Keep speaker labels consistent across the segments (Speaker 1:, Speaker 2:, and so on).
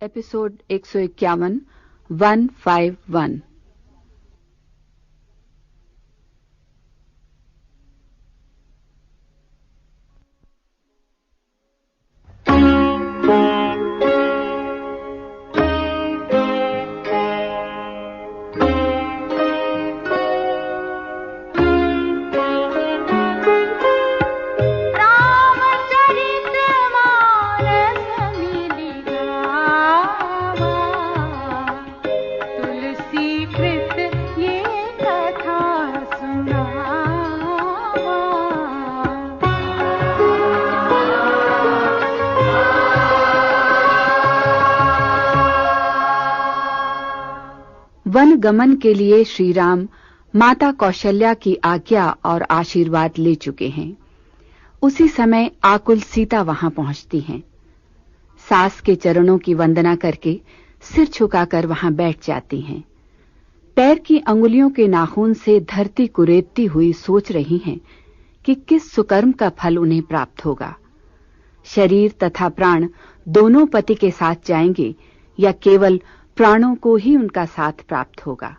Speaker 1: Episode 151 151। One गमन के लिए श्री राम माता कौशल्या की आज्ञा और आशीर्वाद ले चुके हैं। उसी समय आकुल सीता वहां पहुंचती हैं। सास के चरणों की वंदना करके सिर झुकाकर वहां बैठ जाती हैं। पैर की अंगुलियों के नाखून से धरती कुरेदती हुई सोच रही हैं कि किस सुकर्म का फल उन्हें प्राप्त होगा। शरीर तथा प्राण दोनों पति के साथ जाएंगे या केवल प्राणों को ही उनका साथ प्राप्त होगा।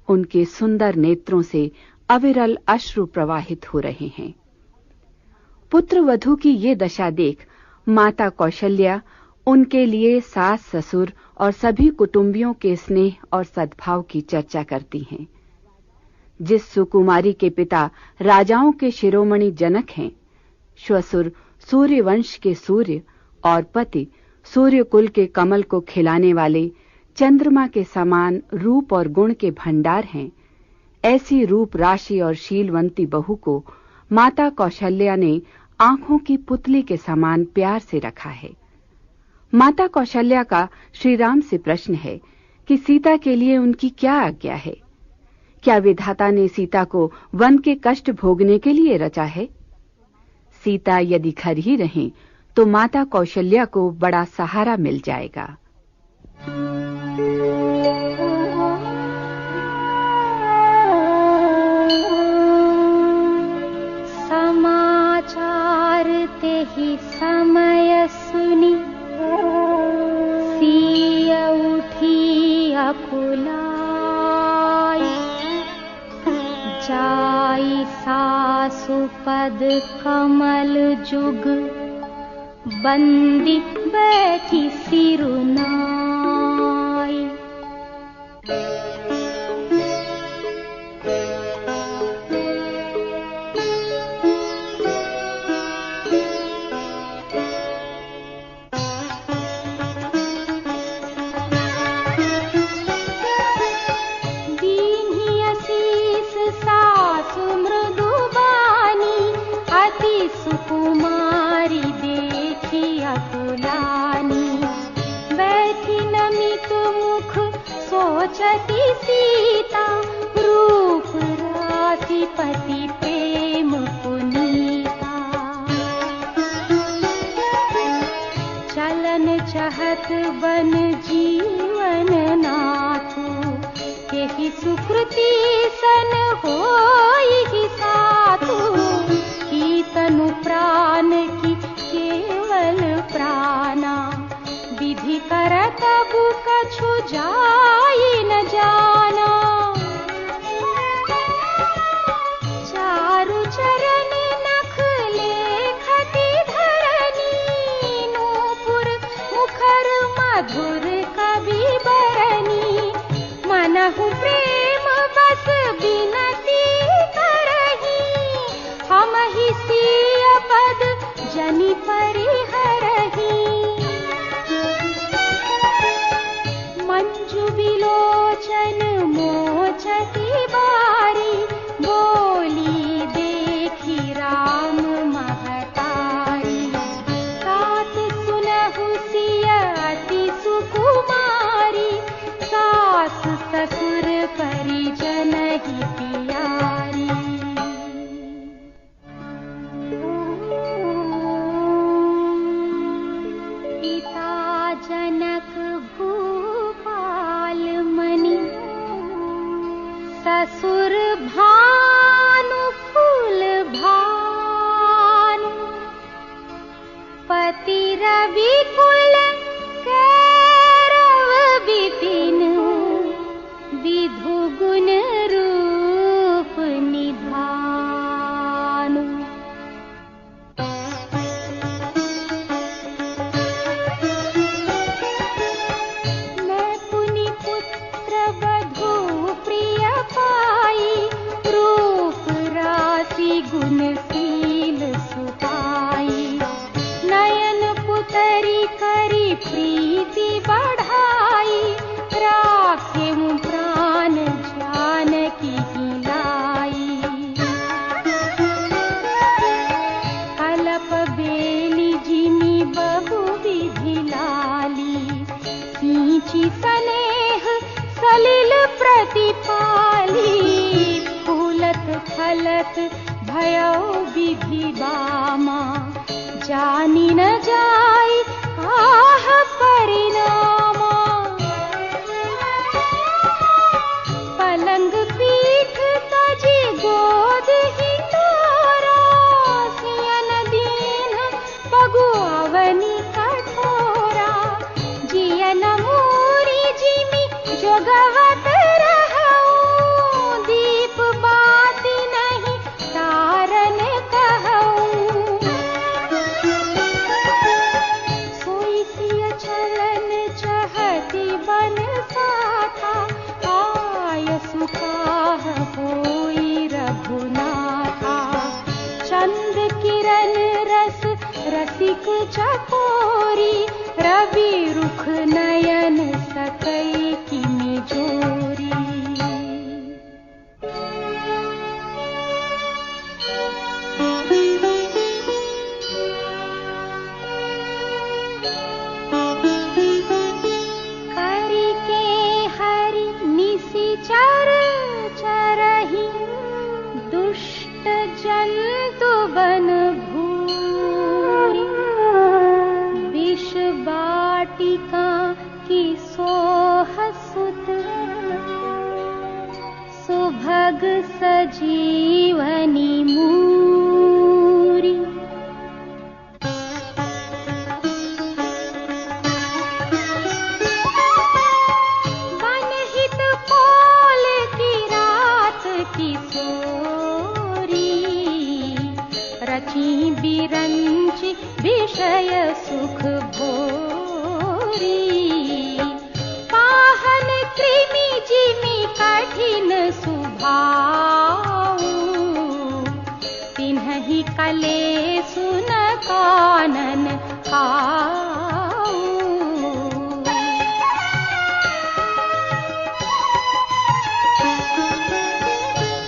Speaker 1: उनके सुंदर नेत्रों से अविरल अश्रु प्रवाहित हो रहे हैं। पुत्र वधू की ये दशा देख माता कौशल्या उनके लिए सास ससुर और सभी कुटुंबियों के स्नेह और सद्भाव की चर्चा करती हैं। जिस सुकुमारी के पिता राजाओं के शिरोमणि जनक हैं, श्वसुर सूर्यवंश के सूर्य और पति सूर्य कुल के कमल को खिलाने वाले चंद्रमा के समान रूप और गुण के भंडार हैं, ऐसी रूप राशि और शीलवंती बहू को माता कौशल्या ने आंखों की पुतली के समान प्यार से रखा है। माता कौशल्या का श्री राम से प्रश्न है कि सीता के लिए उनकी क्या आज्ञा है। क्या विधाता ने सीता को वन के कष्ट भोगने के लिए रचा है? सीता यदि घर ही रहें तो माता कौशल्या को बड़ा सहारा मिल जाएगा।
Speaker 2: समाचार ते ही समय सुनी सिय उठी अकुलाई, जाई सासु पद कमल जुग बंदी बैठी सिरुनाई। दीन्ही आशीष सासु मृदु बानी, अति सुकुमारी देखी अकुलानी। बैठी नमित मुख सोचती सीता, रूप राशि पति प्रेम पुनीता। चलन चहत बन जीवन नाथु, केहि सुकृति सन होई साथु। की तनु प्राण की केवल प्राणा, विधि करत अबु कछु जाई न जाना। चारु चरण नख लेखति धरनी, नूपुर मुखर मधुर कवि बरनी। मनहु प्रेम बस बिनती करही, हम ही सिय पद जनि परिहरही। मंजु बिलोचन मोचती बारी, बोली देखी राम महतारी। तात सुनहु सिय अति सुकुमारी, सास ससुर परिजन ही प्यारी। पिता जनक भूपाल मणि, ससुर भानु फूल भानु। पति रवि कुल के करत भयो विधि बामा, जानी न जाई काह परिणामा। पलंग पीठ तजी गोद हिंडोरा, सियन दीन पगु अवनी कठोरा। जियन मूरी जिमी जोगवत रहूं, दीप बाती नहीं तारन कहूं। सोई सिय चलन चहती बन साथा, आय सुखाह होई रघुनाथा। चंद किरण रस रसिक चकोरी, रवि रुख नयन सकई किमि जोरी। करी के हरि निशिचर चरहि, दुष्ट जंतु बन भूरि। विष बाटिका की सोह सुत, सुभग सजीवनी मूरी। बनहित पोल की रात की सोरी, रची बिरंची विषय सुख भोरी। पाहन कृमि जिमि कठिन सुभाऊ, तिन्हि कलेसु न कानन खाऊ।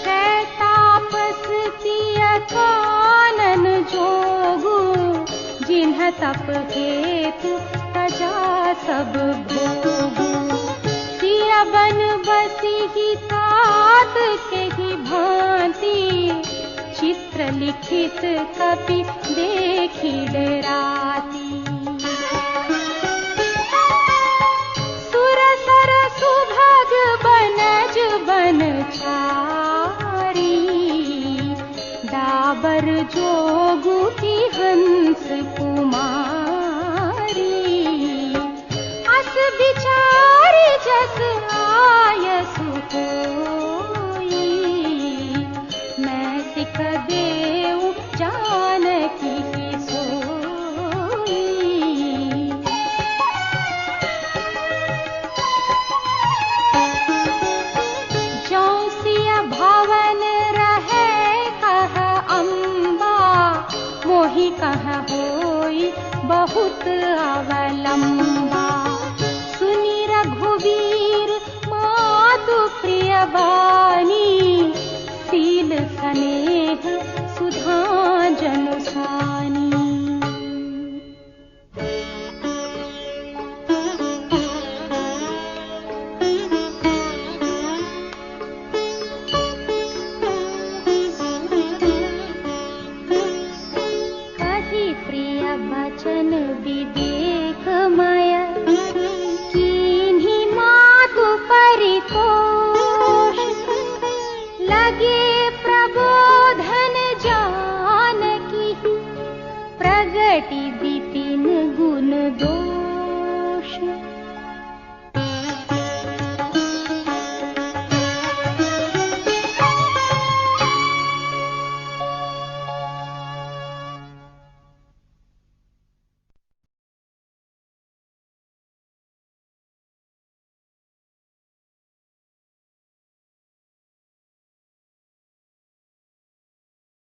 Speaker 2: है तापस किय कानन जोगु, जिन्ह तप हेतु तजा सब भोगु। सिय बन बसी ही तात के ही भांति, चित्र लिखित कपि देखी डराती। सुरसर सुभग बनज बनचारी, डाबर जोगु की हंस कुमारी। अस बिचारी जस आयसु कोई, मैं सिख देऊ जानकी सोई। जौं सिय भवन रहे कह अम्बा, मोहि कह होई बहुत अवलंबा। सुनि रघुवीर मातु प्रिय बानी, सील स्नेह सुधा जनुसानी। कही प्रिय वचन विवेकमय, कीन्ही मातु परितोष। लगे